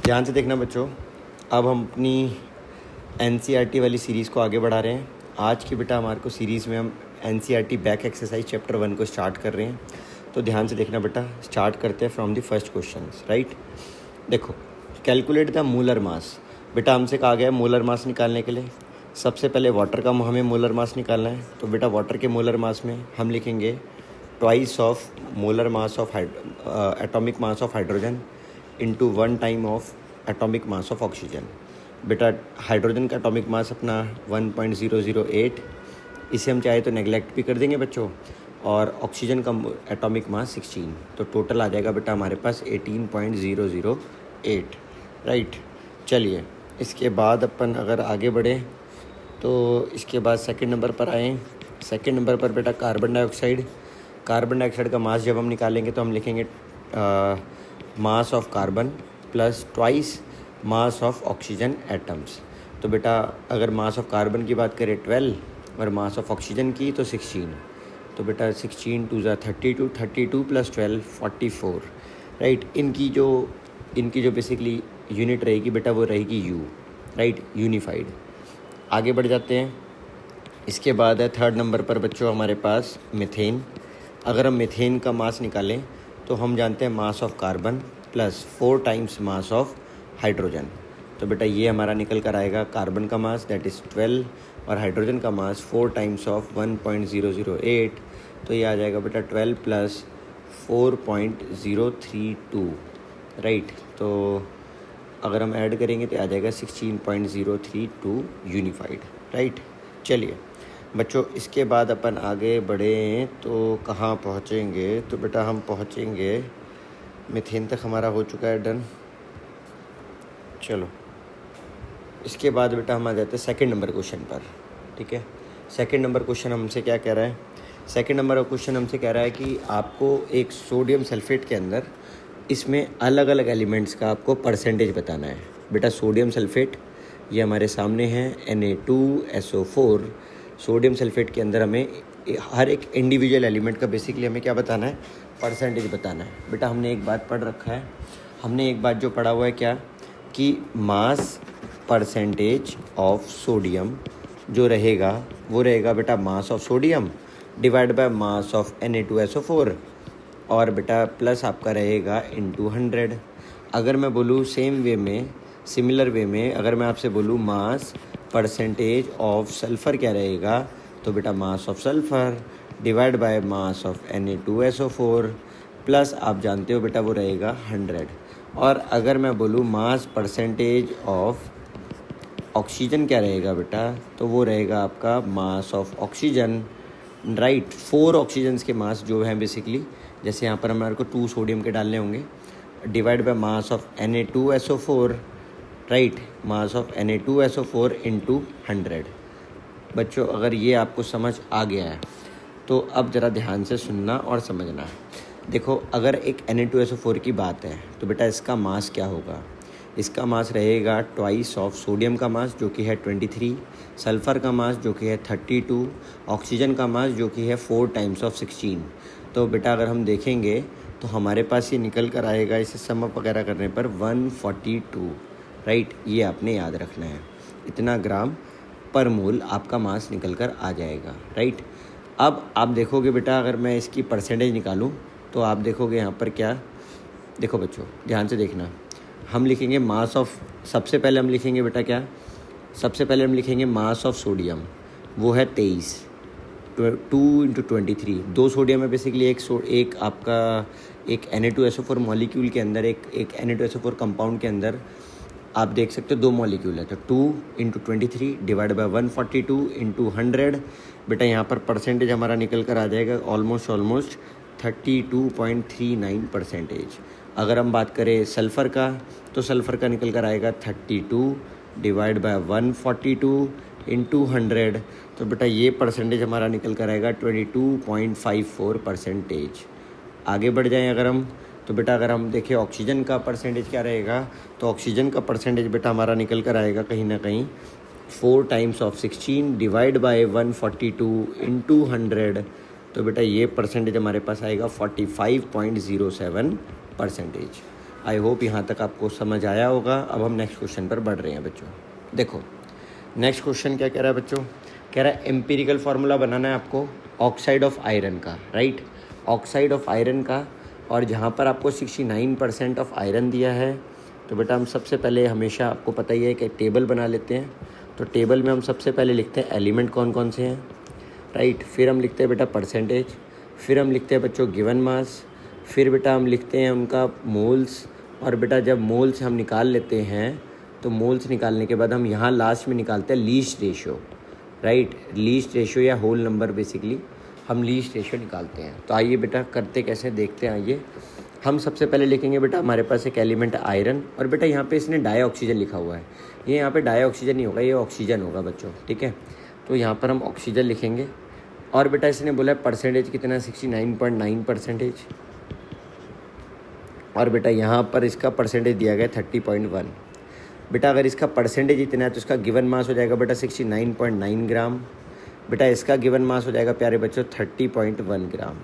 ध्यान से देखना बच्चों, अब हम अपनी एनसीईआरटी वाली सीरीज़ को आगे बढ़ा रहे हैं। आज की बेटा हमारे को सीरीज़ में हम एनसीईआरटी बैक एक्सरसाइज चैप्टर 1 को स्टार्ट कर रहे हैं। तो ध्यान से देखना बेटा, स्टार्ट करते हैं from the first question. Right, देखो, कैलकुलेट द मोलर मास। बेटा हमसे कहा गया है मोलर मास निकालने के लिए सबसे पहले वाटर का हमें मोलर मास निकालना है। तो बेटा वाटर के मोलर मास में हम लिखेंगे twice of molar mass of atomic mass of hydrogen into 1 time of atomic mass of oxygen. बेटा हाइड्रोजन का एटॉमिक मास अपना 1.008, इसे हम चाहे तो नेगलेक्ट भी कर देंगे बच्चों, और ऑक्सीजन का एटॉमिक मास 16। तो टोटल आ जाएगा बेटा हमारे पास 18.008। राइट, चलिए इसके बाद अपन अगर आगे बढ़े तो इसके बाद सेकंड नंबर पर आए। सेकंड नंबर पर बेटा कार्बन डाइऑक्साइड का मास जब हम निकालेंगे तो हम लिखेंगे mass of carbon plus twice mass of oxygen atoms. तो बेटा अगर मास ऑफ कार्बन की बात करें 12 और मास ऑफ ऑक्सीजन की तो 16। तो बेटा 16 2 32, 32 प्लस 12 44। राइट, इनकी जो बेसिकली यूनिट रहेगी बेटा वो रहेगी यू। Right, unified. आगे बढ़ जाते हैं। इसके बाद है थर्ड नंबर पर बच्चों हमारे पास मीथेन। अगर हम मीथेन का मास निकालें तो हम जानते हैं mass of carbon plus 4 times mass of hydrogen. तो बेटा ये हमारा निकल कर आएगा कार्बन का मास दैट इज़ 12 और हाइड्रोजन का मास 4 टाइम्स ऑफ 1.008। तो ये आ जाएगा बेटा 12 प्लस 4.032। राइट, तो अगर हम ऐड करेंगे तो आ जाएगा 16.032 यूनिफाइड। राइट, चलिए बच्चों इसके बाद अपन आगे बढ़े तो कहाँ पहुँचेंगे। तो बेटा हम पहुँचेंगे मीथेन तक हमारा हो चुका है डन। चलो इसके बाद बेटा हम आ जाते हैं सेकंड नंबर क्वेश्चन पर। ठीक है, सेकंड नंबर क्वेश्चन हमसे क्या कह रहा है। सेकंड नंबर क्वेश्चन हमसे कह रहा है कि आपको एक सोडियम सल्फेट के अंदर इसमें अलग अलग एलिमेंट्स का आपको परसेंटेज बताना है। बेटा सोडियम सल्फेट ये हमारे सामने है Na2SO4। सोडियम सल्फेट के अंदर हमें हर एक इंडिविजुअल एलिमेंट का बेसिकली हमें क्या बताना है, परसेंटेज बताना है। बेटा हमने एक बात पढ़ रखा है, हमने एक बात जो पढ़ा हुआ है क्या, कि मास परसेंटेज ऑफ सोडियम जो रहेगा वो रहेगा बेटा mass of sodium divide by mass of Na2SO4 और बेटा प्लस आपका रहेगा इंटू 100। अगर मैं बोलूँ सिमिलर वे में अगर मैं आपसे बोलूँ मास परसेंटेज ऑफ सल्फ़र क्या रहेगा, तो बेटा mass of sulphur divide by mass of Na2SO4 plus आप जानते हो बेटा वो रहेगा 100। और अगर मैं बोलूँ मास परसेंटेज ऑफ ऑक्सीजन क्या रहेगा बेटा, तो वो रहेगा आपका mass of oxygen. Right, 4 oxygens के मास जो हैं बेसिकली, जैसे यहाँ पर हमारे को 2 सोडियम के डालने होंगे, divide by mass of Na2SO4। Right, mass of Na2SO4 into 100। बच्चों अगर ये आपको समझ आ गया है तो अब ज़रा ध्यान से सुनना और समझना है। देखो अगर एक Na2SO4 की बात है तो बेटा इसका मास क्या होगा, इसका मास रहेगा ट्वाइस ऑफ सोडियम का मास जो कि है 23, सल्फ़र का मास जो कि है 32, ऑक्सीजन का मास जो कि है 4 टाइम्स ऑफ 16। तो बेटा अगर हम देखेंगे तो हमारे पास ये निकल कर आएगा, इसे सम अप वगैरह करने पर 142। राइट, ये आपने याद रखना है, इतना ग्राम पर मोल आपका मास निकल कर आ जाएगा। राइट, अब आप देखोगे बेटा अगर मैं इसकी परसेंटेज निकालूं तो आप देखोगे यहाँ पर क्या, देखो बच्चों ध्यान से देखना, हम लिखेंगे मास ऑफ, सबसे पहले हम लिखेंगे बेटा क्या, सबसे पहले हम लिखेंगे मास ऑफ सोडियम वो है 23, 2 इंटू 23। 2 सोडियम है बेसिकली, एक आपका एक Na2SO4 मॉलिक्यूल के अंदर, एक Na2SO4 कंपाउंड के अंदर आप देख सकते हो 2 मॉलिक्यूल है। तो 2 इंटू 23 डिवाइड बाय 142 इंटू 100। बेटा यहाँ पर परसेंटेज हमारा निकल कर आ जाएगा ऑलमोस्ट 32.39%। अगर हम बात करें सल्फ़र का तो सल्फ़र का निकल कर आएगा 32 डिवाइड बाय 142 इंटू 100। तो बेटा ये परसेंटेज हमारा निकल कर आएगा 22.54%। आगे बढ़ जाएं अगर हम, तो बेटा अगर हम देखें ऑक्सीजन का परसेंटेज क्या रहेगा, तो ऑक्सीजन का परसेंटेज बेटा हमारा निकल कर आएगा कहीं ना कहीं 4 times of 16 divide by 142 into 100। तो बेटा ये परसेंटेज हमारे पास आएगा 45.07%। आई होप यहाँ तक आपको समझ आया होगा। अब हम नेक्स्ट क्वेश्चन पर बढ़ रहे हैं बच्चों। देखो नेक्स्ट क्वेश्चन क्या कह रहा है बच्चों, कह रहा है एम्पिरिकल फार्मूला बनाना है आपको ऑक्साइड ऑफ आयरन का, राइट, ऑक्साइड ऑफ आयरन का। और जहाँ पर आपको 69% ऑफ आयरन दिया है, तो बेटा हम सबसे पहले हमेशा आपको पता ही है कि टेबल बना लेते हैं। तो टेबल में हम सबसे पहले लिखते हैं एलिमेंट कौन कौन से हैं, राइट, फिर हम लिखते हैं बेटा परसेंटेज, फिर हम लिखते हैं बच्चों गिवन मास, फिर बेटा हम लिखते हैं उनका मोल्स। और बेटा जब मोल्स हम निकाल लेते हैं तो मोल्स निकालने के बाद हम यहाँ लास्ट में निकालते हैं least ratio, right, least ratio या होल नंबर, बेसिकली हम लीस्ट रेशियो निकालते हैं। तो आइए बेटा करते कैसे देखते हैं। आइए हम सबसे पहले लिखेंगे बेटा हमारे पास एक एलिमेंट आयरन, और बेटा यहाँ पे इसने डाई ऑक्सीजन लिखा हुआ है, ये यहाँ पे डाई ऑक्सीजन नहीं होगा, ये ऑक्सीजन होगा बच्चों, ठीक है। तो यहाँ पर हम ऑक्सीजन लिखेंगे। और बेटा इसने बोला है परसेंटेज कितना, 69.9%। और बेटा यहाँ पर इसका परसेंटेज दिया गया 30.1। बेटा अगर इसका परसेंटेज इतना है तो इसका गिवन मास हो जाएगा बेटा 69.9 ग्राम। बेटा इसका गिवन मास हो जाएगा प्यारे बच्चों 30.1 ग्राम।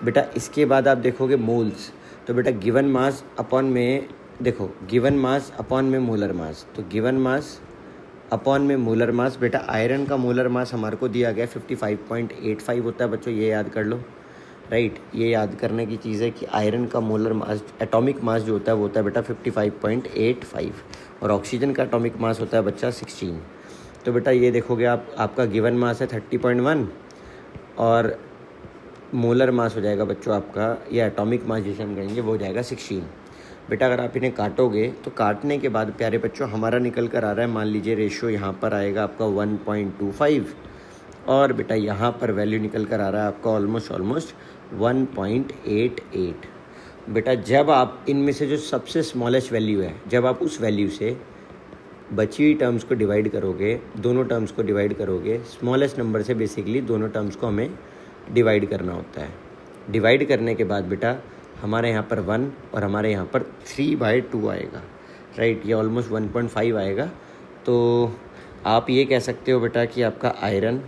बेटा इसके बाद आप देखोगे मोल्स, तो बेटा गिवन मास अपॉन में, देखो गिवन मास अपॉन में मोलर मास, तो गिवन मास अपॉन में मोलर मास। बेटा आयरन का मोलर मास हमारे को दिया गया 55.85 होता है बच्चों, ये याद कर लो, राइट, ये याद करने की चीज़ है कि आयरन का मोलर मास, एटॉमिक मास जो होता है वो होता है बेटा 55.85, और ऑक्सीजन का एटॉमिक मास होता है बच्चा 16। तो बेटा ये देखोगे आप, आपका गिवन मास है 30.1 और मोलर मास हो जाएगा बच्चों आपका, या एटॉमिक मास जिसे हम कहेंगे वो हो जाएगा 16। बेटा अगर आप इन्हें काटोगे तो काटने के बाद प्यारे बच्चों हमारा निकल कर आ रहा है, मान लीजिए रेशियो यहाँ पर आएगा आपका 1.25, और बेटा यहाँ पर वैल्यू निकल कर आ रहा है आपका ऑलमोस्ट 1.88। बेटा जब आप इनमें से जो सबसे स्मॉलेस्ट वैल्यू है, जब आप उस वैल्यू से बची हुई टर्म्स को डिवाइड करोगे, दोनों टर्म्स को डिवाइड करोगे, स्मॉलेस्ट नंबर से बेसिकली दोनों टर्म्स को हमें डिवाइड करना होता है। डिवाइड करने के बाद बेटा हमारे यहाँ पर 1 और हमारे यहाँ पर 3/2 आएगा, राइट, ये ऑलमोस्ट 1.5 आएगा। तो आप ये कह सकते हो बेटा कि आपका आयरन,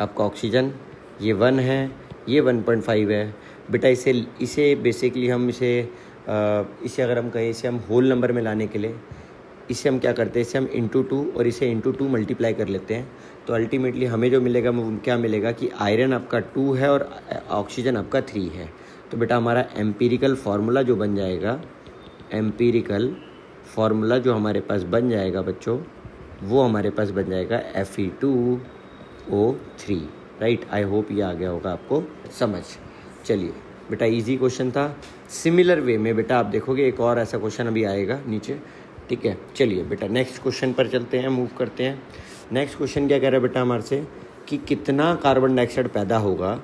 आपका ऑक्सीजन ये 1 है, ये 1.5 है। बेटा इसे बेसिकली हम इसे अगर हम कहें, इसे हम होल नंबर में लाने के लिए इसे हम क्या करते हैं, इसे हम इंटू 2 और इसे इंटू 2 मल्टीप्लाई कर लेते हैं। तो अल्टीमेटली हमें जो मिलेगा वो क्या मिलेगा कि आयरन आपका 2 है और ऑक्सीजन आपका 3 है। तो बेटा हमारा एम्पिरिकल फार्मूला जो बन जाएगा, एम्पिरिकल फार्मूला जो हमारे पास बन जाएगा बच्चों, वो हमारे पास बन जाएगा Fe2O3, राइट। आई होप ये आ गया होगा आपको समझ। चलिए बेटा इजी क्वेश्चन था। सिमिलर वे में बेटा आप देखोगे एक और ऐसा क्वेश्चन अभी आएगा नीचे, ठीक है। चलिए बेटा नेक्स्ट क्वेश्चन पर चलते हैं, मूव करते हैं। नेक्स्ट क्वेश्चन क्या कह रहा है बेटा हमारे से कि कितना कार्बन डाइऑक्साइड पैदा होगा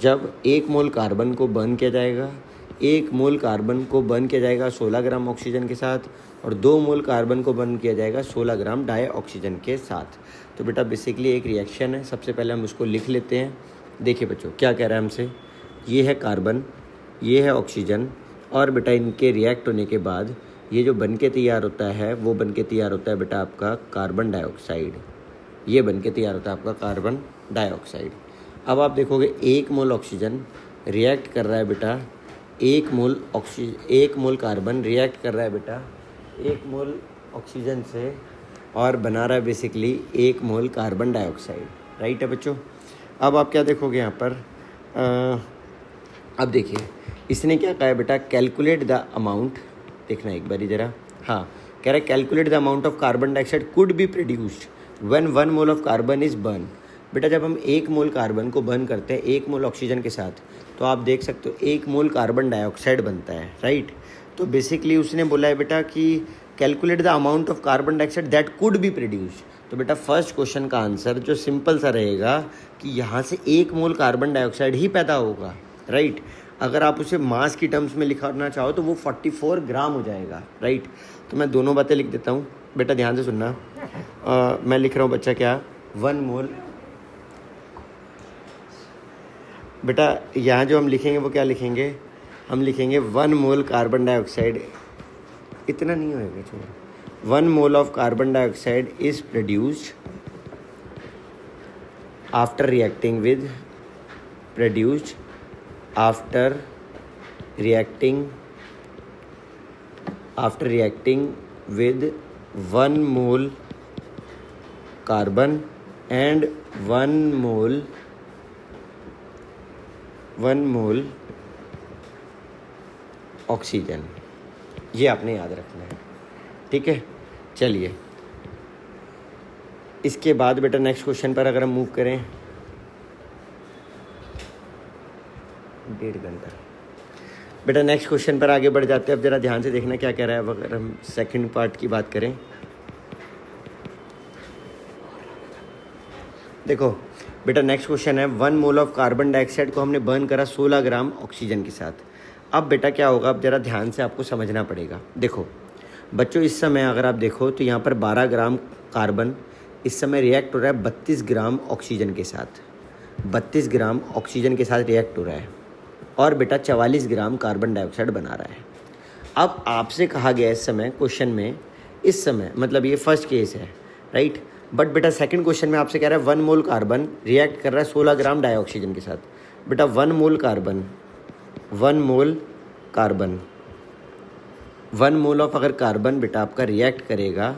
जब 1 मोल कार्बन को बर्न किया जाएगा, 1 मोल कार्बन को बर्न किया जाएगा 16 ग्राम ऑक्सीजन के साथ, और 2 मोल कार्बन को बर्न किया जाएगा 16 ग्राम डाई ऑक्सीजन के साथ। तो बेटा बेसिकली एक रिएक्शन है, सबसे पहले हम उसको लिख लेते हैं। देखिए बच्चों क्या कह रहा है हमसे, ये है कार्बन, ये है ऑक्सीजन, और बेटा इनके रिएक्ट होने के बाद ये जो बन के तैयार होता है वो बन के तैयार होता है बेटा आपका कार्बन डाइऑक्साइड, ये बन के तैयार होता है आपका कार्बन डाइऑक्साइड। अब आप देखोगे 1 मोल ऑक्सीजन रिएक्ट कर रहा है बेटा, 1 मोल कार्बन रिएक्ट कर रहा है बेटा 1 मोल ऑक्सीजन से, और बना रहा है basically 1 mole carbon dioxide, right है बच्चों। अब आप क्या देखोगे यहाँ पर, अब देखिए इसने क्या कहा है बेटा, कैलकुलेट द अमाउंट, देखना एक बारी ज़रा, हाँ कह रहा है calculate the amount of carbon dioxide could be produced when 1 mole of carbon is burn. बेटा जब हम 1 मोल कार्बन को बर्न करते हैं 1 मोल ऑक्सीजन के साथ, तो आप देख सकते हो 1 मोल कार्बन डाइऑक्साइड बनता है, राइट। तो बेसिकली उसने बोला है बेटा कि calculate the amount of carbon dioxide that could be produced. तो बेटा फर्स्ट क्वेश्चन का आंसर जो सिंपल सा रहेगा कि यहाँ से 1 मोल कार्बन डाइऑक्साइड ही पैदा होगा, राइट। अगर आप उसे मास की टर्म्स में लिखना चाहो तो वो 44 ग्राम हो जाएगा, राइट। तो मैं दोनों बातें लिख देता हूँ, बेटा ध्यान से सुनना। मैं लिख रहा हूँ बच्चा क्या, 1 मोल, बेटा यहाँ जो हम लिखेंगे वो क्या लिखेंगे, हम लिखेंगे 1 मोल कार्बन डाइऑक्साइड, इतना नहीं होएगा छोड़ो, 1 mole of carbon dioxide is produced after reacting with, produced after reacting after reacting with 1 mole carbon and 1 mole oxygen. ये आपने याद रखना है, ठीक है। चलिए इसके बाद बेटा नेक्स्ट क्वेश्चन पर अगर हम मूव करें, 1.5 घंटा बेटा, नेक्स्ट क्वेश्चन पर आगे बढ़ जाते हैं। अब जरा ध्यान से देखना क्या कह रहा है। अगर हम सेकंड पार्ट की बात करें, देखो बेटा नेक्स्ट क्वेश्चन है 1 मोल ऑफ कार्बन डाइऑक्साइड को हमने बर्न करा 16 ग्राम ऑक्सीजन के साथ। अब बेटा क्या होगा, अब जरा ध्यान से आपको समझना पड़ेगा। देखो बच्चों, इस समय अगर आप देखो तो यहाँ पर 12 ग्राम कार्बन इस समय रिएक्ट हो रहा है 32 ग्राम ऑक्सीजन के साथ। 32 ग्राम ऑक्सीजन के साथ रिएक्ट हो रहा है और बेटा 44 ग्राम कार्बन डाइऑक्साइड बना रहा है। अब आपसे कहा गया इस समय क्वेश्चन में, इस समय मतलब ये फर्स्ट केस है, राइट। बट बेटा सेकंड क्वेश्चन में आपसे कह रहा है 1 मोल कार्बन रिएक्ट कर रहा है 16 ग्राम डाइऑक्सीजन के साथ। बेटा 1 मोल कार्बन 1 मोल ऑफ अगर कार्बन बेटा आपका रिएक्ट करेगा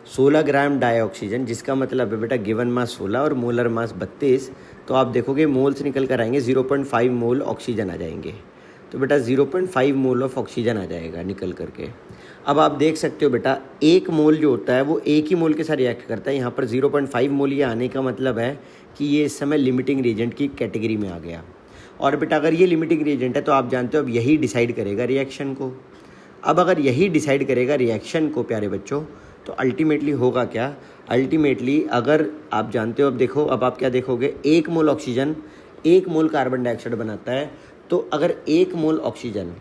16 ग्राम डाइऑक्सीजन, जिसका मतलब है बेटा गिवन मास 16 और मोलर मास 32, तो आप देखोगे मोल्स निकल कर आएंगे 0.5 मोल ऑक्सीजन आ जाएंगे। तो बेटा 0.5 मोल ऑफ ऑक्सीजन आ जाएगा निकल करके। अब आप देख सकते हो बेटा 1 मोल जो होता है वो एक ही मोल के साथ रिएक्ट करता है। यहाँ पर 0.5 मोल ये आने का मतलब है कि ये इस समय लिमिटिंग रिएजेंट की कैटेगरी में आ गया। और बेटा अगर ये लिमिटिंग रिएजेंट है तो आप जानते हो अब यही डिसाइड करेगा रिएक्शन को। अब अगर यही डिसाइड करेगा रिएक्शन को प्यारे बच्चों, तो अल्टीमेटली होगा क्या, अल्टीमेटली अगर आप जानते हो, अब देखो अब आप क्या देखोगे, 1 मोल ऑक्सीजन 1 मोल कार्बन डाइऑक्साइड बनाता है। तो अगर 1 मोल ऑक्सीजन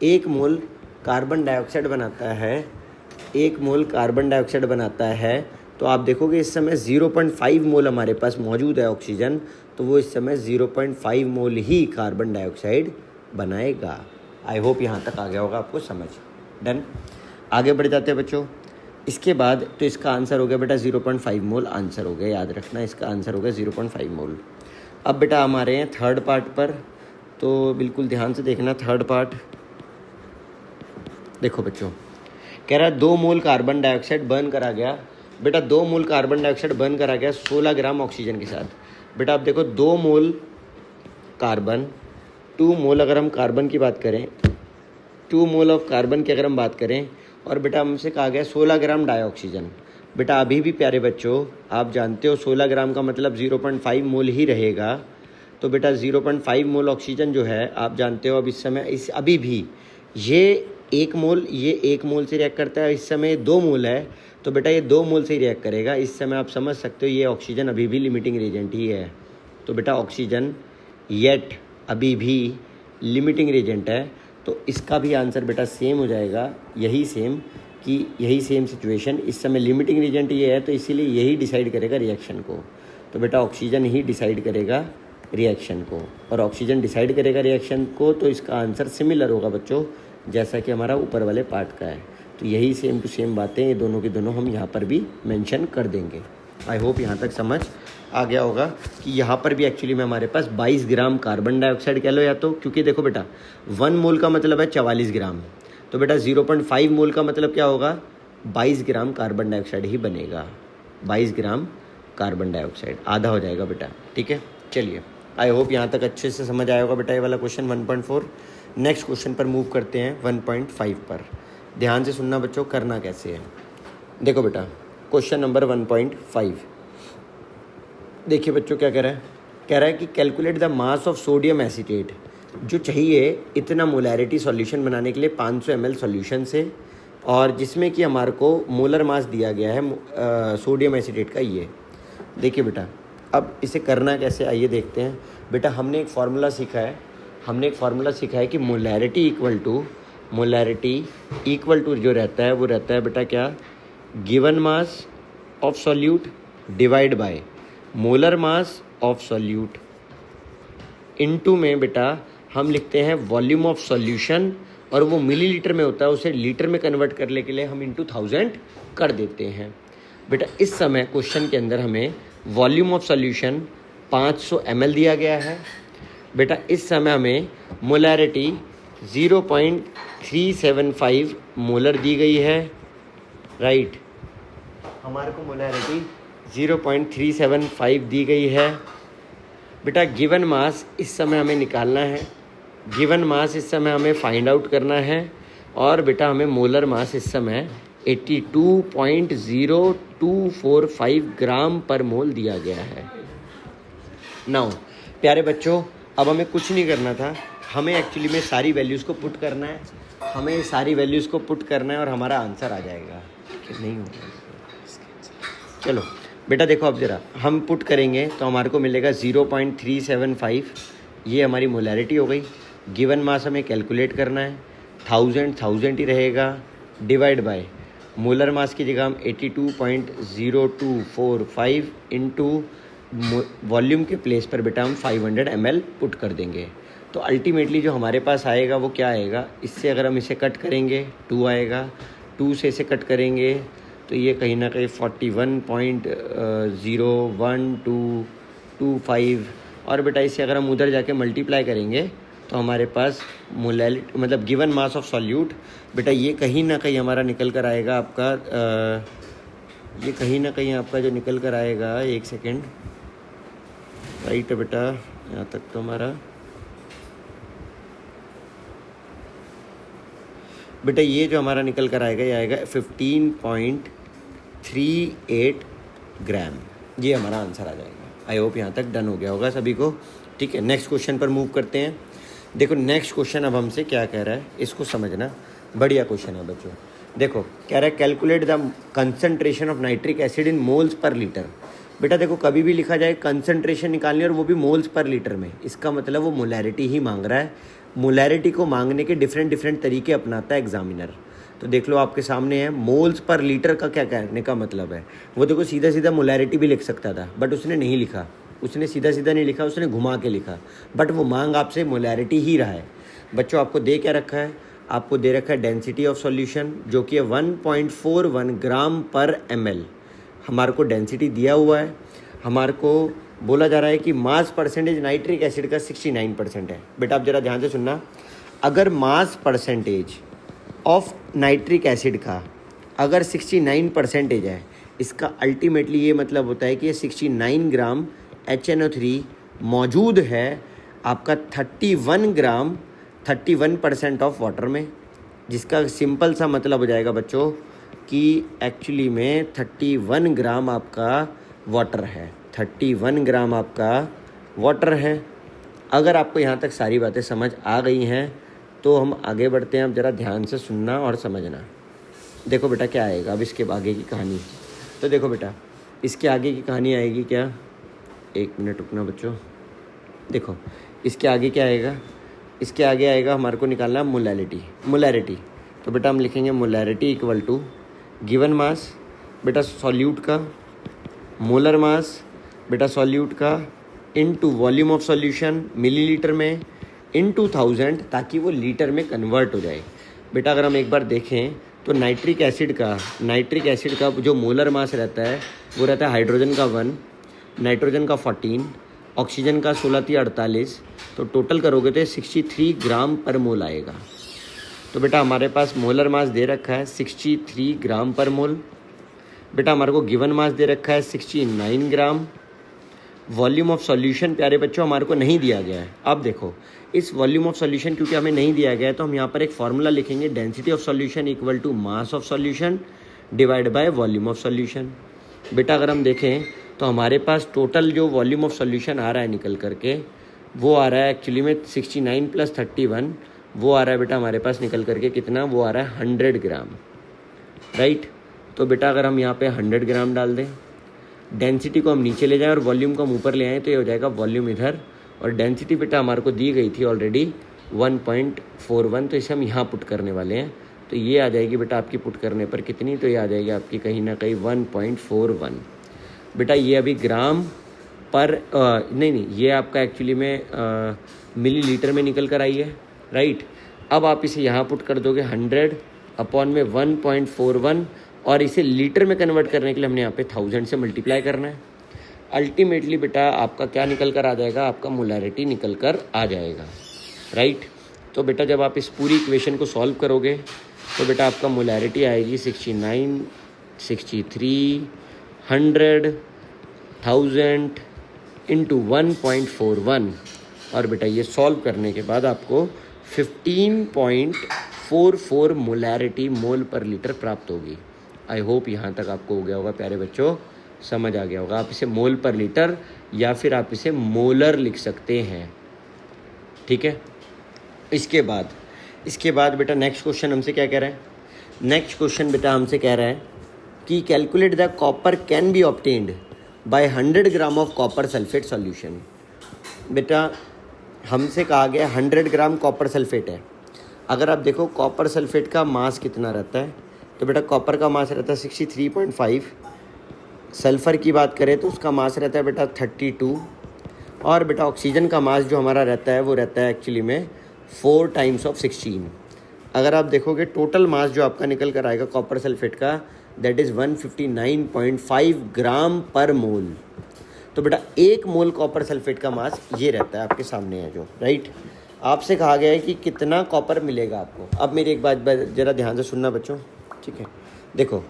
1 मोल कार्बन डाइऑक्साइड बनाता है, 1 मोल कार्बन डाइऑक्साइड बनाता है, तो आप देखोगे इस समय 0.5 मोल हमारे पास मौजूद है ऑक्सीजन, तो वो इस समय 0.5 मोल ही कार्बन डाइऑक्साइड बनाएगा। आई होप यहाँ तक आ गया होगा आपको समझ। डन, आगे बढ़ जाते हैं बच्चों। इसके बाद तो इसका आंसर हो गया बेटा 0.5 मोल आंसर हो गया, याद रखना इसका आंसर हो गया 0.5 मोल। अब बेटा हमारे हैं थर्ड पार्ट पर, तो बिल्कुल ध्यान से देखना। थर्ड पार्ट देखो बच्चों, कह रहा है 2 मोल कार्बन डाइऑक्साइड बर्न करा गया। बेटा 2 मोल कार्बन डाइऑक्साइड बर्न करा गया 16 ग्राम ऑक्सीजन के साथ। बेटा आप देखो 2 मोल कार्बन, 2 मोल अगर हम कार्बन की बात करें, 2 मोल ऑफ कार्बन की अगर हम बात करें, और बेटा हमसे कहा गया 16 ग्राम डाइऑक्सीजन। बेटा अभी भी प्यारे बच्चों आप जानते हो 16 ग्राम का मतलब 0.5 मोल ही रहेगा। तो बेटा 0.5 मोल ऑक्सीजन जो है आप जानते हो अब इस समय अभी भी ये 1 मोल से रिएक्ट करता है। इस समय 2 मोल है, तो बेटा ये 2 मोल से ही रिएक्ट करेगा। इस समय आप समझ सकते हो ये ऑक्सीजन अभी भी लिमिटिंग रिएजेंट ही है। तो बेटा ऑक्सीजन येट अभी भी लिमिटिंग रिएजेंट है, तो इसका भी आंसर बेटा सेम हो जाएगा, यही सेम सिचुएशन। इस समय लिमिटिंग रिएजेंट ये है, तो इसीलिए यही डिसाइड करेगा रिएक्शन को। तो बेटा ऑक्सीजन ही डिसाइड करेगा रिएक्शन को, और ऑक्सीजन डिसाइड करेगा रिएक्शन को, तो इसका आंसर सिमिलर होगा बच्चों जैसा कि हमारा ऊपर वाले पार्ट का है। तो यही सेम टू सेम बातें ये दोनों की दोनों हम यहाँ पर भी मेंशन कर देंगे। आई होप यहाँ तक समझ आ गया होगा कि यहाँ पर भी एक्चुअली में हमारे पास 22 ग्राम कार्बन डाइऑक्साइड कह लो, या तो क्योंकि देखो बेटा 1 मोल का मतलब है 44 ग्राम, तो बेटा 0.5 मोल का मतलब क्या होगा, 22 ग्राम कार्बन डाइऑक्साइड ही बनेगा। 22 ग्राम कार्बन डाइऑक्साइड आधा हो जाएगा बेटा, ठीक है। चलिए आई होप यहाँ तक अच्छे से समझ आया होगा बेटा ये वाला क्वेश्चन 1.4। नेक्स्ट क्वेश्चन पर मूव करते हैं 1.5 पर। ध्यान से सुनना बच्चों, करना कैसे है। देखो बेटा क्वेश्चन नंबर 1.5 देखिए बच्चों क्या कह रहा है कि calculate the mass of sodium acetate, जो चाहिए इतना मोलैरिटी सॉल्यूशन बनाने के लिए 500 ml सॉल्यूशन से, और जिसमें कि हमारे को मोलर मास दिया गया है सोडियम एसीटेट का। ये देखिए बेटा अब इसे करना कैसे, आइए देखते हैं। बेटा हमने एक फार्मूला सीखा है कि मोलैरिटी इक्वल टू जो रहता है वो रहता है बेटा क्या, given mass of solute divide by molar mass of solute, into में बेटा हम लिखते हैं वॉल्यूम ऑफ सॉल्यूशन, और वो मिलीलीटर में होता है, उसे लीटर में कन्वर्ट करने के लिए हम इनटू 1000 कर देते हैं। बेटा इस समय क्वेश्चन के अंदर हमें वॉल्यूम ऑफ सॉल्यूशन 500 ml दिया गया है। बेटा इस समय हमें मोलैरिटी 0.375 मोलर दी गई है, राइट। हमारे को मोलैरिटी 0.375 दी गई है। बेटा गिवन मास इस समय हमें निकालना है, गिवन मास इस समय हमें फाइंड आउट करना है, और बेटा हमें मोलर मास इस समय 82.0245 ग्राम पर मोल दिया गया है। नाउ प्यारे बच्चों, अब हमें कुछ नहीं करना था, हमें एक्चुअली में सारी वैल्यूज़ को पुट करना है, हमें सारी वैल्यूज़ को पुट करना है और हमारा आंसर आ जाएगा। नहीं होगा, चलो बेटा देखो, अब ज़रा हम पुट करेंगे तो हमारे को मिलेगा 0.375, ये हमारी मोलैरिटी हो गई। गिवन मास हमें कैलकुलेट करना है, 1000 ही रहेगा, डिवाइड बाय मोलर मास की जगह हम 82.0245 इंटू वॉल्यूम के प्लेस पर बेटा हम 500 ml पुट कर देंगे। तो अल्टीमेटली जो हमारे पास आएगा वो क्या आएगा, इससे अगर हम इसे कट करेंगे 2 आएगा, 2 से इसे कट करेंगे तो ये कहीं ना कहीं 41.01225, और बेटा इसे अगर हम उधर जाके मल्टीप्लाई करेंगे तो हमारे पास मोलैरिटी मतलब गिवन मास ऑफ सॉल्यूट, बेटा ये कहीं ना कहीं हमारा निकल कर आएगा आपका, ये कहीं ना कहीं आपका जो निकल कर आएगा, एक सेकेंड, राइट है बेटा, यहाँ तक तो हमारा बेटा ये जो हमारा निकल कर आएगा ये आएगा 15.38 ग्राम, ये हमारा आंसर आ जाएगा। आई होप यहाँ तक डन हो गया होगा सभी को। ठीक है, नेक्स्ट क्वेश्चन पर मूव करते हैं। देखो नेक्स्ट क्वेश्चन अब हमसे क्या कह रहा है, इसको समझना, बढ़िया क्वेश्चन है बच्चों। देखो कह रहा है calculate the concentration of nitric acid in moles per litre. बेटा देखो कभी भी लिखा जाए कंसंट्रेशन निकालनी और वो भी मोल्स पर लीटर में, इसका मतलब वो मोलैरिटी ही मांग रहा है। मोलैरिटी को मांगने के डिफरेंट तरीके अपनाता है एग्जामिनर। तो देख लो आपके सामने है, मोल्स पर लीटर का क्या कहने का मतलब है। वो देखो सीधा सीधा मोलैरिटी भी लिख सकता था, बट उसने नहीं लिखा, उसने सीधा सीधा नहीं लिखा, उसने घुमा के लिखा, बट वो मांग आपसे मोलैरिटी ही रहा है। बच्चों आपको दे क्या रखा है, आपको दे रखा है डेंसिटी ऑफ सॉल्यूशन जो कि है 1.41 ग्राम पर ml। हमारे को डेंसिटी दिया हुआ है, हमारे को बोला जा रहा है कि मास परसेंटेज नाइट्रिक एसिड का 69% है। बेटा आप जरा ध्यान से सुनना, अगर mass percentage of nitric acid का अगर 69% है, इसका अल्टीमेटली ये मतलब होता है कि ये 69 ग्राम HNO3 मौजूद है आपका 31% ऑफ वाटर में, जिसका सिंपल सा मतलब हो जाएगा बच्चों कि एक्चुअली में 31 ग्राम आपका वाटर है, 31 ग्राम आपका वाटर है। अगर आपको यहाँ तक सारी बातें समझ आ गई हैं तो हम आगे बढ़ते हैं। अब ज़रा ध्यान से सुनना और समझना। देखो बेटा क्या आएगा अब इसके आगे की कहानी। तो देखो बेटा इसके आगे की कहानी आएगी क्या, एक मिनट रुकना बच्चों। देखो इसके आगे क्या आएगा, इसके आगे आएगा हमारे को निकालना मोलैरिटी। तो बेटा हम लिखेंगे molarity equal to given mass बेटा सॉल्यूट का, मोलर मास बेटा सॉल्यूट का, into volume of solution millilitre में, इनटू 1000 ताकि वो लीटर में कन्वर्ट हो जाए। बेटा अगर हम एक बार देखें तो नाइट्रिक एसिड का जो मोलर मास रहता है वो रहता है हाइड्रोजन का 1, नाइट्रोजन का 14, ऑक्सीजन का 16×48, तो टोटल करोगे तो 63 ग्राम पर मोल आएगा। तो बेटा हमारे पास मोलर मास दे रखा है 63 ग्राम पर मोल। बेटा हमारे को गिवन मास दे रखा है 69 ग्राम। वॉल्यूम ऑफ सॉल्यूशन प्यारे बच्चों हमारे को नहीं दिया गया है। अब देखो इस वॉल्यूम ऑफ सॉल्यूशन क्योंकि हमें नहीं दिया गया है तो हम यहाँ पर एक फार्मूला लिखेंगे, density of solution equal to mass of solution divide by volume of solution. बेटा अगर हम देखें तो हमारे पास टोटल जो वॉल्यूम ऑफ सॉल्यूशन आ रहा है निकल करके वो आ रहा है एक्चुअली में 69 + 31, वो आ रहा है बेटा हमारे पास निकल करके कितना, वो आ रहा है 100 ग्राम, राइट। तो बेटा अगर हम यहाँ पे 100 ग्राम डाल दें, डेंसिटी को हम नीचे ले जाएं और वॉल्यूम को हम ऊपर ले आएँ तो ये हो जाएगा वॉल्यूम इधर, और डेंसिटी बेटा हमारे को दी गई थी ऑलरेडी 1.41, तो इसे हम यहाँ पुट करने वाले हैं। तो ये आ जाएगी बेटा आपकी पुट करने पर कितनी, तो ये आ जाएगी आपकी कहीं ना कहीं 1.41। बेटा ये अभी ग्राम पर नहीं ये आपका एक्चुअली में मिलीलीटर में निकल कर आई है, राइट। अब आप इसे यहाँ पुट कर दोगे 100 अपॉन में 1.41, और इसे लीटर में कन्वर्ट करने के लिए हमने यहाँ पे 1000 से मल्टीप्लाई करना है। अल्टीमेटली बेटा आपका क्या निकल कर आ जाएगा, आपका मोलैरिटी निकल कर आ जाएगा, राइट। तो बेटा जब आप इस पूरी इक्वेशन को सॉल्व करोगे तो बेटा आपका मोलैरिटी आएगी 69, 63, 100, 1000 इंटू 1.41 और बेटा ये सॉल्व करने के बाद आपको 15.44 मोलैरिटी मोल पर लीटर प्राप्त होगी। आई होप यहाँ तक आपको हो गया होगा प्यारे बच्चों, समझ आ गया होगा। आप इसे मोल पर लीटर या फिर आप इसे मोलर लिख सकते हैं, ठीक है। इसके बाद बेटा नेक्स्ट क्वेश्चन हमसे क्या कह रहा है? नेक्स्ट क्वेश्चन बेटा हमसे कह रहा है कि calculate the copper can be obtained by 100 gram of copper sulphate solution. बेटा हमसे कहा गया 100 ग्राम कॉपर सल्फेट है। अगर आप देखो कॉपर सल्फेट का मास कितना रहता है, तो बेटा कॉपर का मास रहता है 63.5, सल्फ़र की बात करें तो उसका मास रहता है बेटा 32 और बेटा ऑक्सीजन का मास जो हमारा रहता है वो रहता है एक्चुअली में 4 टाइम्स ऑफ 16। अगर आप देखोगे टोटल मास जो आपका निकल कर आएगा कॉपर सल्फेट का, दैट इज़ 159.5 ग्राम पर मोल। तो बेटा 1 मोल कॉपर सल्फेट का मास ये रहता है, आपके सामने है जो, राइट। आपसे कहा गया है कि कितना कॉपर मिलेगा आपको। अब मेरी एक बात ज़रा ध्यान से सुनना बच्चों, ठीक है। देखो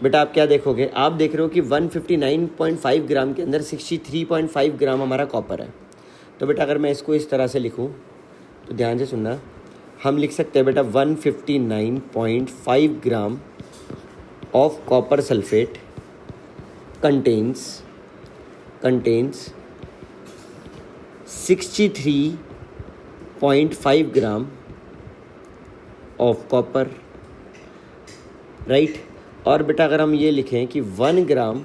बेटा आप क्या देखोगे, आप देख रहे हो कि 159.5 ग्राम के अंदर 63.5 ग्राम हमारा कॉपर है। तो बेटा अगर मैं इसको इस तरह से लिखूं तो ध्यान से सुनना, हम लिख सकते हैं बेटा 159.5 ग्राम of copper sulphate contains 63.5 gram of copper, right. और बेटा अगर हम ये लिखें कि 1 ग्राम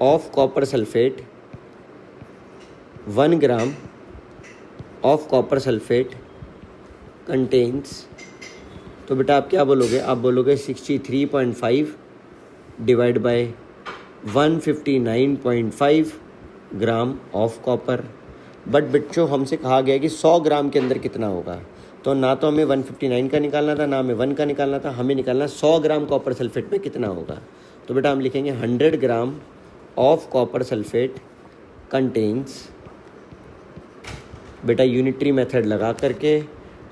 of copper sulphate 1 gram of copper sulphate contains, तो बेटा आप क्या बोलोगे? आप बोलोगे 63.5 divide by 159.5 gram of copper. But बच्चों हमसे कहा गया कि 100 ग्राम के अंदर कितना होगा, तो ना तो हमें 159 का निकालना था, ना हमें 1 का निकालना था, हमें निकालना 100 ग्राम कॉपर सल्फेट में कितना होगा। तो बेटा हम लिखेंगे 100 ग्राम ऑफ कॉपर सल्फेट कंटेन्स, बेटा यूनिटरी मेथड लगा करके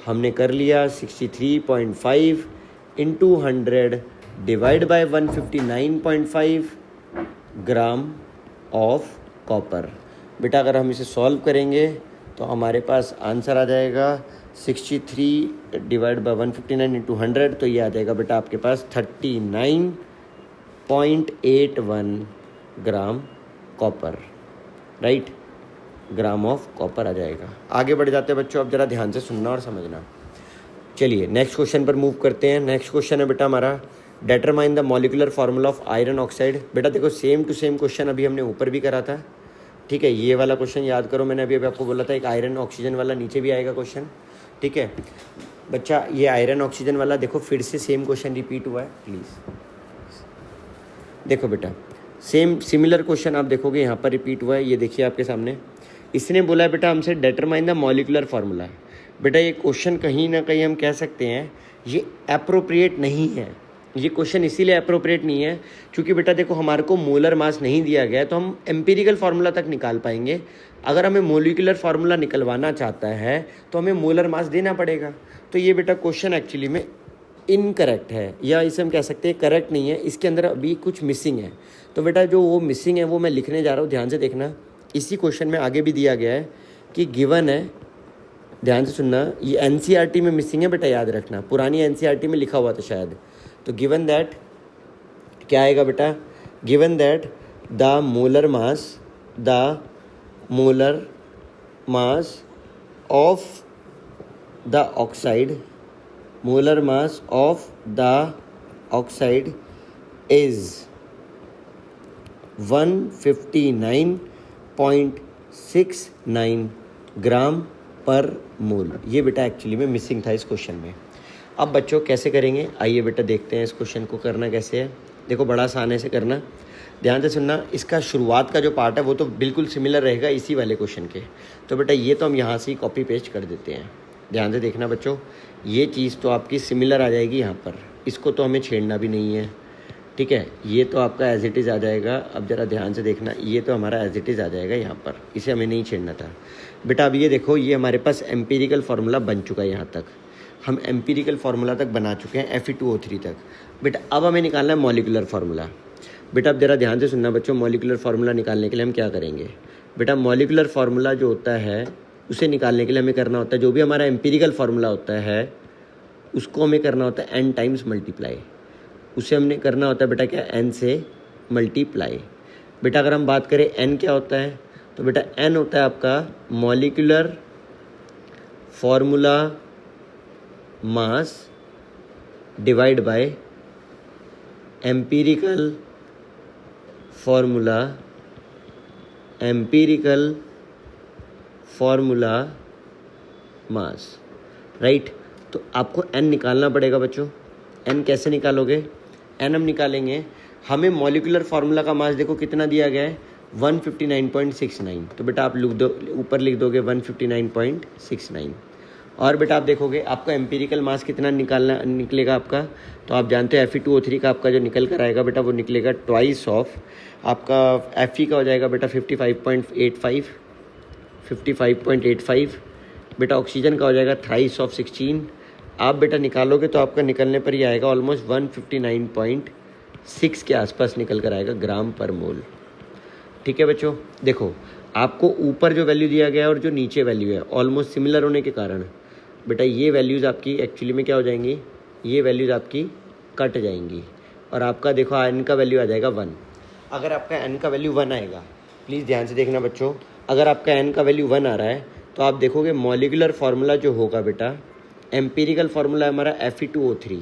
हमने कर लिया 63.5 into 100 divide by 159.5 gram of copper. बेटा अगर हम इसे सॉल्व करेंगे तो हमारे पास आंसर आ जाएगा 63 डिवाइड बाय 159 इंटू 100, तो ये आ जाएगा बेटा आपके पास 39.81 gram copper, right, gram of copper आ जाएगा। आगे बढ़ जाते हैं बच्चों, अब जरा ध्यान से सुनना और समझना। चलिए नेक्स्ट क्वेश्चन पर मूव करते हैं। नेक्स्ट क्वेश्चन है बेटा हमारा determine the molecular formula of iron oxide. बेटा देखो सेम टू सेम क्वेश्चन अभी हमने ऊपर भी करा था, ठीक है। ये वाला क्वेश्चन याद करो, मैंने अभी आपको बोला था एक आयरन ऑक्सीजन वाला नीचे भी आएगा क्वेश्चन, ठीक है बच्चा। ये आयरन ऑक्सीजन वाला देखो फिर से सेम क्वेश्चन रिपीट हुआ है, प्लीज़ देखो बेटा सिमिलर क्वेश्चन आप देखोगे यहाँ पर रिपीट हुआ है। ये देखिए आपके सामने, इसने बोला है बेटा हमसे डिटरमाइन द मॉलिक्यूलर फार्मूला। बेटा ये क्वेश्चन कहीं ना कहीं हम कह सकते हैं ये अप्रोप्रिएट नहीं है। ये क्वेश्चन इसीलिए अप्रोप्रिएट नहीं है क्योंकि बेटा देखो हमारे को मोलर मास नहीं दिया गया है, तो हम एम्पिरिकल फार्मूला तक निकाल पाएंगे। अगर हमें मोलिकुलर फार्मूला निकलवाना चाहता है तो हमें मोलर मास देना पड़ेगा। तो ये बेटा क्वेश्चन एक्चुअली में इनकरेक्ट है, या इसे हम कह सकते हैं करेक्ट नहीं है, इसके अंदर अभी कुछ मिसिंग है। तो बेटा जो वो मिसिंग है वो मैं लिखने जा रहा हूँ, ध्यान से देखना। इसी क्वेश्चन में आगे भी दिया गया है कि गिवन है, ध्यान से सुनना, ये एनसीईआरटी में मिसिंग है बेटा, याद रखना, पुरानी एनसीईआरटी में लिखा हुआ था शायद। तो गिवन दैट क्या आएगा बेटा, given that the molar mass of the oxide is 159.69 ग्राम पर मोल। ये बेटा एक्चुअली में मिसिंग था इस क्वेश्चन में। अब बच्चों कैसे करेंगे, आइए बेटा देखते हैं इस क्वेश्चन को करना कैसे है। देखो बड़ा आसान है इसे करना, ध्यान से सुनना। इसका शुरुआत का जो पार्ट है वो तो बिल्कुल सिमिलर रहेगा इसी वाले क्वेश्चन के। तो बेटा ये तो हम यहाँ से ही कॉपी पेस्ट कर देते हैं, ध्यान से देखना बच्चों। ये चीज़ तो आपकी सिमिलर आ जाएगी यहाँ पर, इसको तो हमें छेड़ना भी नहीं है, ठीक है, ये तो आपका एज इट इज़ आ जाएगा। अब ज़रा ध्यान से देखना, ये तो हमारा एज इट इज़ आ जाएगा यहाँ पर, इसे हमें नहीं छेड़ना था बेटा। अब ये देखो, ये हमारे पास एम्पीरिकल फार्मूला बन चुका है। यहाँ तक हम एम्पीरिकल फार्मूला तक बना चुके हैं, Fe2O3 तक बेटा। अब हमें निकालना है मॉलिकुलर फार्मूला बेटा। अब ज़रा ध्यान से सुनना बच्चों, मॉलिकुलर फार्मूला निकालने के लिए हम क्या करेंगे बेटा? मॉलिकुलर फार्मूला जो होता है उसे निकालने के लिए हमें करना होता है, जो भी हमारा एम्पीरिकल फार्मूला होता है उसको हमें करना होता है n टाइम्स मल्टीप्लाई। उसे हमने करना होता है बेटा क्या? n से मल्टीप्लाई बेटा। अगर हम बात करें n क्या होता है, तो बेटा n होता है आपका molecular formula mass divide by empirical formula mass, right. तो आपको n निकालना पड़ेगा बच्चों। n कैसे निकालोगे? n हम निकालेंगे, हमें मॉलिकुलर फार्मूला का मास देखो कितना दिया गया है, 159.69। तो बेटा आप लिख दो, ऊपर लिख दोगे 159.69। और बेटा आप देखोगे आपका एम्पीरिकल मास कितना निकलेगा आपका, तो आप जानते हो Fe2O3 का आपका जो निकल कर आएगा बेटा, वो निकलेगा ट्वाइस ऑफ आपका Fe का हो जाएगा बेटा 55.85 बेटा। ऑक्सीजन का हो जाएगा थ्राइस ऑफ 16। आप बेटा निकालोगे तो आपका निकलने पर ही आएगा ऑलमोस्ट 159.6 के आसपास निकल कर आएगा ग्राम पर मोल। ठीक है बच्चों, देखो आपको ऊपर जो वैल्यू दिया गया है और जो नीचे वैल्यू है ऑलमोस्ट सिमिलर होने के कारण बेटा ये वैल्यूज़ आपकी एक्चुअली में क्या हो जाएंगी, ये वैल्यूज़ आपकी कट जाएंगी और आपका देखो n का वैल्यू आ जाएगा 1। अगर आपका n का वैल्यू 1 आएगा, प्लीज़ ध्यान से देखना बच्चों, अगर आपका n का वैल्यू 1 आ रहा है तो आप देखोगे मॉलिकुलर फार्मूला जो होगा बेटा, एम्पीरिकल फार्मूला हमारा Fe2O3,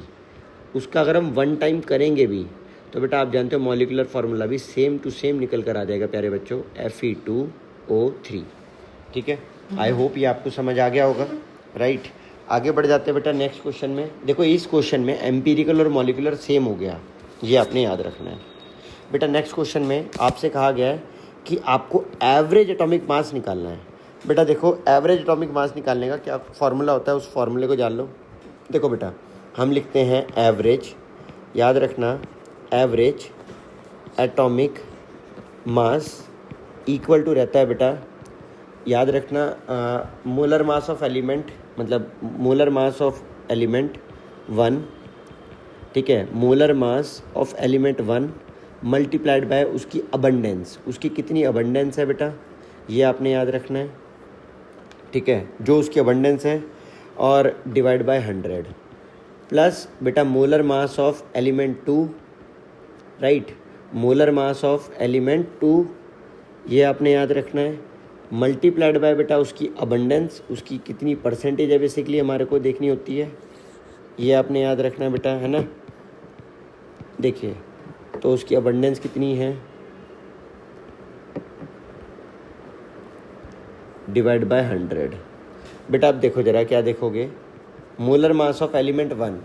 उसका अगर हम 1 टाइम करेंगे भी तो बेटा आप जानते हो मॉलिकुलर फार्मूला भी सेम टू सेम निकल कर आ जाएगा प्यारे बच्चों, Fe2O3। ठीक है, आई होप ये आपको समझ आ गया होगा, राइट। आगे बढ़ जाते हैं बेटा नेक्स्ट क्वेश्चन में। देखो इस क्वेश्चन में एम्पीरिकल और मॉलिकुलर सेम हो गया, ये आपने याद रखना है बेटा। नेक्स्ट क्वेश्चन में आपसे कहा गया है कि आपको एवरेज एटॉमिक मास निकालना है बेटा। देखो एवरेज एटॉमिक मास निकालने का क्या फार्मूला होता है, उस फार्मूले को जान लो। देखो बेटा हम लिखते हैं एवरेज, याद रखना average atomic mass equal to रहता है बेटा, याद रखना मोलर मास ऑफ एलिमेंट, मतलब मोलर मास ऑफ एलिमेंट 1, ठीक है, molar mass of element 1 multiplied by उसकी अबंडेंस, उसकी कितनी अबंडेंस है बेटा, ये आपने याद रखना है। ठीक है, जो उसकी अबंडेंस है, और डिवाइड बाय 100 प्लस बेटा molar mass of element 2, right, molar mass of element 2 ये आपने याद रखना है, मल्टीप्लाइड बाय बेटा उसकी अबंडेंस, उसकी कितनी परसेंटेज है बेसिकली हमारे को देखनी होती है, ये आपने याद रखना है बेटा, है ना। देखिए तो उसकी अबंडेंस कितनी है, डिवाइड बाय 100 बेटा। अब देखो जरा क्या देखोगे, मोलर मास ऑफ एलिमेंट 1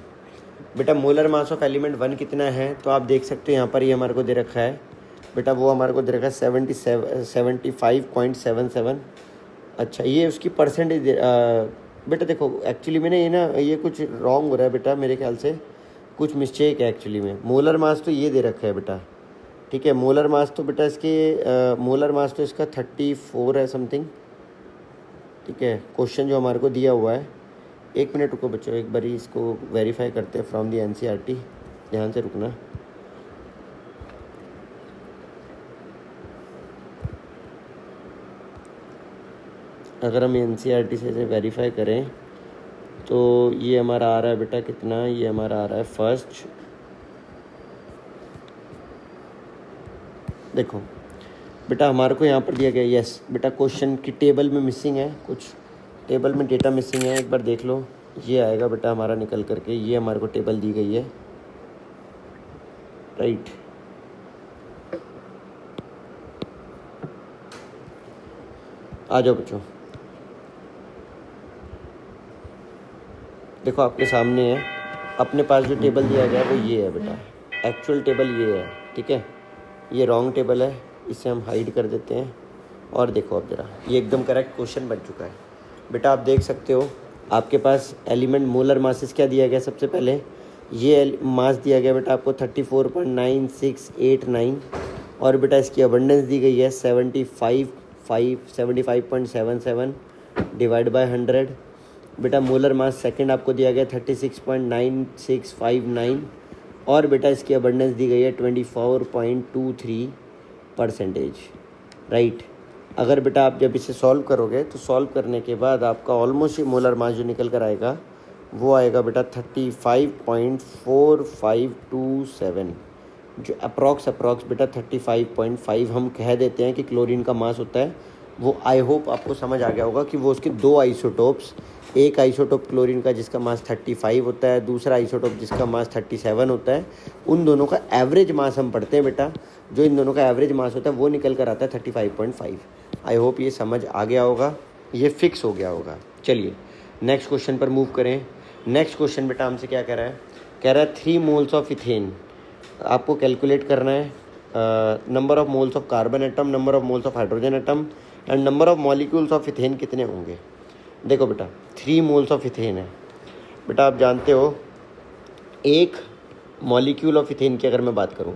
बेटा, मोलर मास ऑफ एलिमेंट 1 कितना है, तो आप देख सकते हो यहाँ पर ये हमारे को दे रखा है बेटा, वो हमारे को दे रखा है 75.77। अच्छा ये उसकी परसेंटेज बेटा। देखो एक्चुअली में ये कुछ रॉन्ग हो रहा है बेटा, मेरे ख्याल से कुछ मिस्टेक है एक्चुअली में। मोलर मास तो ये दे रखा है बेटा, ठीक है, मोलर मास तो बेटा इसके मोलर मास तो इसका 34 है समथिंग, ठीक है, क्वेश्चन जो हमारे को दिया हुआ है। एक मिनट रुको बच्चों, एक बारी इसको वेरीफाई करते हैं फ्रॉम दी NCERT, ध्यान से रुकना। अगर हम NCERT से वेरीफाई करें तो ये हमारा आ रहा है बेटा कितना, ये हमारा आ रहा है फर्स्ट, देखो बेटा हमारे को यहाँ पर दिया गया, यस बेटा क्वेश्चन की टेबल में मिसिंग है, कुछ टेबल में डेटा मिसिंग है, एक बार देख लो, ये आएगा बेटा हमारा निकल करके, ये हमारे को टेबल दी गई है, राइट। आ जाओ बच्चों, देखो आपके सामने है, अपने पास जो टेबल दिया गया है वो ये है बेटा, एक्चुअल टेबल ये है, ठीक है, ये रॉन्ग टेबल है, इसे हम हाइड कर देते हैं। और देखो अब जरा ये एकदम करेक्ट क्वेश्चन बन चुका है बेटा। आप देख सकते हो आपके पास एलिमेंट मोलर मासेस क्या दिया गया, सबसे पहले ये मास दिया गया बेटा आपको 34.9689 और बेटा इसकी अबंडेंस दी गई है 75.77 डिवाइड बाय 100। बेटा मोलर मास सेकंड आपको दिया गया 36.9659 और बेटा इसकी अबंडेंस दी गई है 24.23%। राइट। अगर बेटा आप जब इसे सॉल्व करोगे तो सॉल्व करने के बाद आपका ऑलमोस्ट मोलर मास जो निकल कर आएगा वो आएगा बेटा 35.4527, जो अप्रॉक्स बेटा 35.5 हम कह देते हैं कि क्लोरीन का मास होता है। वो आई होप आपको समझ आ गया होगा कि वो उसके दो आइसोटोप्स, एक आइसोटोप क्लोरीन का जिसका मास 35 होता है, दूसरा आइसोटोप जिसका मास 37 होता है, उन दोनों का एवरेज मास हम पढ़ते हैं बेटा। जो इन दोनों का एवरेज मास होता है वो निकल कर आता है 35.5। आई होप ये समझ आ गया होगा, ये फिक्स हो गया होगा। चलिए नेक्स्ट क्वेश्चन पर मूव करें। नेक्स्ट क्वेश्चन बेटा हमसे क्या कह रहा है, कह रहा है 3 मोल्स ऑफ इथेन आपको कैलकुलेट करना है। Number of moles of carbon atom, number of moles of hydrogen atom and number of molecules of ethane कितने होंगे। देखो बेटा 3 मोल्स ऑफ इथेन है। बेटा आप जानते हो एक मॉलिक्यूल ऑफ इथेन की अगर मैं बात करूं,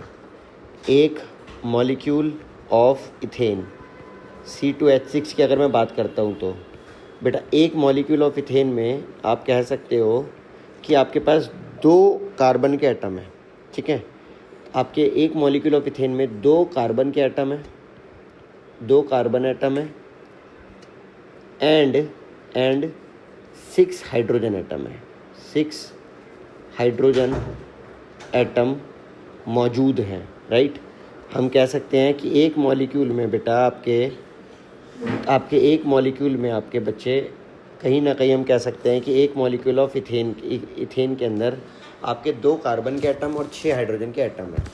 एक मॉलिक्यूल ऑफ इथेन C2H6 की अगर मैं बात करता हूं तो बेटा एक मॉलिक्यूल ऑफ इथेन में आप कह सकते हो कि आपके पास 2 कार्बन के एटम है। ठीक है, आपके एक मॉलिक्यूल ऑफ इथेन में 2 कार्बन के एटम है, 2 कार्बन एटम है एंड 6 हाइड्रोजन एटम है। 6 हाइड्रोजन एटम मौजूद हैं। राइट। हम कह सकते हैं कि एक मॉलिक्यूल में बेटा आपके एक मॉलिक्यूल में आपके बच्चे कहीं ना कहीं हम कह सकते हैं कि एक मॉलिक्यूल ऑफ इथेन के अंदर आपके 2 कार्बन के एटम और 6 हाइड्रोजन के एटम हैं।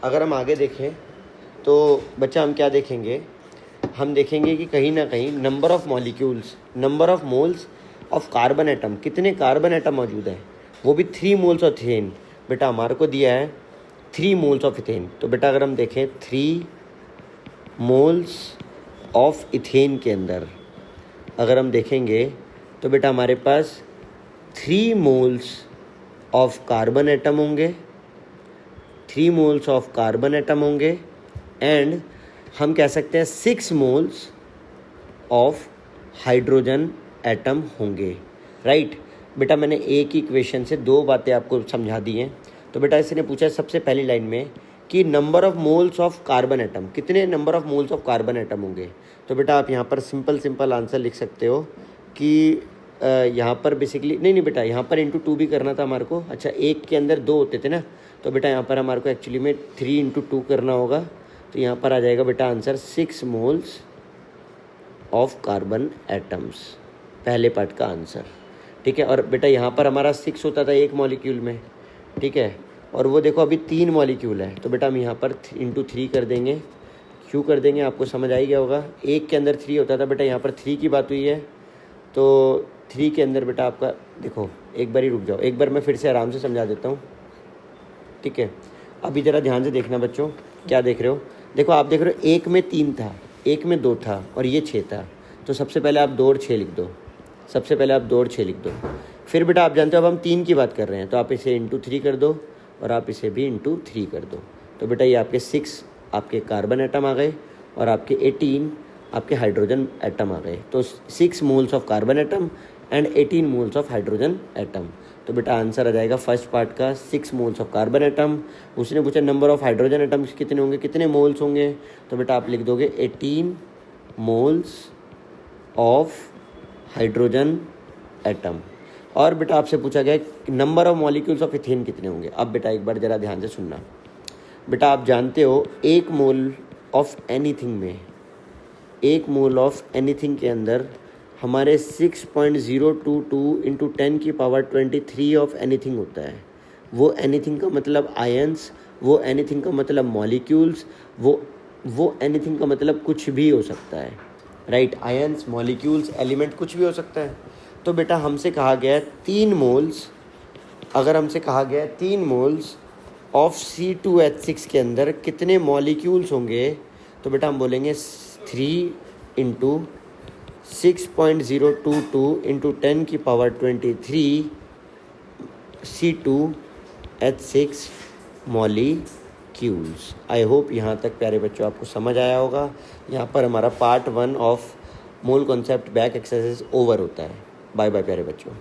अगर हम आगे देखें तो बच्चा हम क्या देखेंगे, हम देखेंगे कि कहीं ना कहीं number of molecules, number of moles of carbon atom, कितने कार्बन एटम मौजूद हैं, वो भी 3 मोल्स ऑफ इथेन। बेटा हमारे को दिया है 3 मोल्स ऑफ इथेन। तो बेटा अगर हम देखें 3 मोल्स ऑफ इथेन के अंदर अगर हम देखेंगे तो बेटा हमारे पास 3 मोल्स ऑफ कार्बन एटम होंगे, 3 मोल्स ऑफ कार्बन एटम होंगे एंड हम कह सकते हैं 6 मोल्स ऑफ हाइड्रोजन एटम होंगे। राइट। बेटा मैंने एक ही इक्वेशन से 2 बातें आपको समझा दी हैं। तो बेटा इसने पूछा सबसे पहली लाइन में कि number of moles of carbon atom, कितने number of moles of carbon atom होंगे। तो बेटा आप यहाँ पर सिंपल आंसर लिख सकते हो कि यहाँ पर बेसिकली नहीं बेटा यहाँ पर इंटू 2 भी करना था हमारे को। अच्छा एक के अंदर 2 होते थे ना, तो बेटा यहाँ पर हमारे को एक्चुअली में 3 इंटू 2 करना होगा। तो यहाँ पर आ जाएगा बेटा answer 6 moles of carbon atoms, पहले पार्ट का आंसर। ठीक है। और बेटा यहाँ पर हमारा 6 होता था एक मॉलिक्यूल में। ठीक है। और वो देखो अभी 3 मॉलिक्यूल है, तो बेटा हम यहाँ पर इंटू 3 कर देंगे। क्यों कर देंगे आपको समझ आ ही गया होगा। एक के अंदर 3 होता था, बेटा यहाँ पर 3 की बात हुई है तो 3 के अंदर बेटा आपका देखो, एक बार ही रुक जाओ, एक बार मैं फिर से आराम से समझा देता हूँ। ठीक है। अभी ज़रा ध्यान से देखना बच्चों, क्या देख रहे हो। देखो आप देख रहे हो एक में 3 था, एक में 2 था और ये 6 था। तो सबसे पहले आप 2 और 6 लिख दो, सबसे पहले आप 2 और 6 लिख दो। फिर बेटा आप जानते हो अब हम 3 की बात कर रहे हैं, तो आप इसे इंटू 3 कर दो और आप इसे भी इंटू 3 कर दो। तो बेटा ये आपके 6 आपके कार्बन एटम आ गए और आपके 18 आपके हाइड्रोजन एटम आ गए। तो 6 moles of carbon atom and 18 moles of hydrogen atom. तो बेटा आंसर आ जाएगा फर्स्ट पार्ट का 6 मोल्स ऑफ कार्बन एटम। उसने पूछा नंबर ऑफ हाइड्रोजन एटम्स कितने होंगे, कितने मोल्स होंगे, तो बेटा आप लिख दोगे 18 मोल्स ऑफ हाइड्रोजन एटम। और बेटा आपसे पूछा गया number of molecules of ethane कितने होंगे। अब बेटा एक बार ज़रा ध्यान से सुनना। बेटा आप जानते हो 1 मोल ऑफ एनीथिंग में, 1 मोल ऑफ एनीथिंग के अंदर हमारे 6.022 इंटू 10 की पावर 23 ऑफ एनीथिंग होता है। वो एनीथिंग का मतलब आयंस, वो एनीथिंग का मतलब मॉलिक्यूल्स, वो एनीथिंग का मतलब कुछ भी हो सकता है। राइट। आयंस, मॉलिक्यूल्स, एलिमेंट कुछ भी हो सकता है। तो बेटा हमसे कहा गया है 3 मोल्स, अगर हमसे कहा गया है 3 मोल्स ऑफ C2H6 के अंदर कितने मॉलिक्यूल्स होंगे, तो बेटा हम बोलेंगे 3 इंटू 6.022 इंटू 10 की power 23 C2 H6 molecules. I hope यहाँ तक प्यारे बच्चों आपको समझ आया होगा। यहाँ पर हमारा part 1 of mole concept back exercise over होता है। बाय बाय प्यारे बच्चों।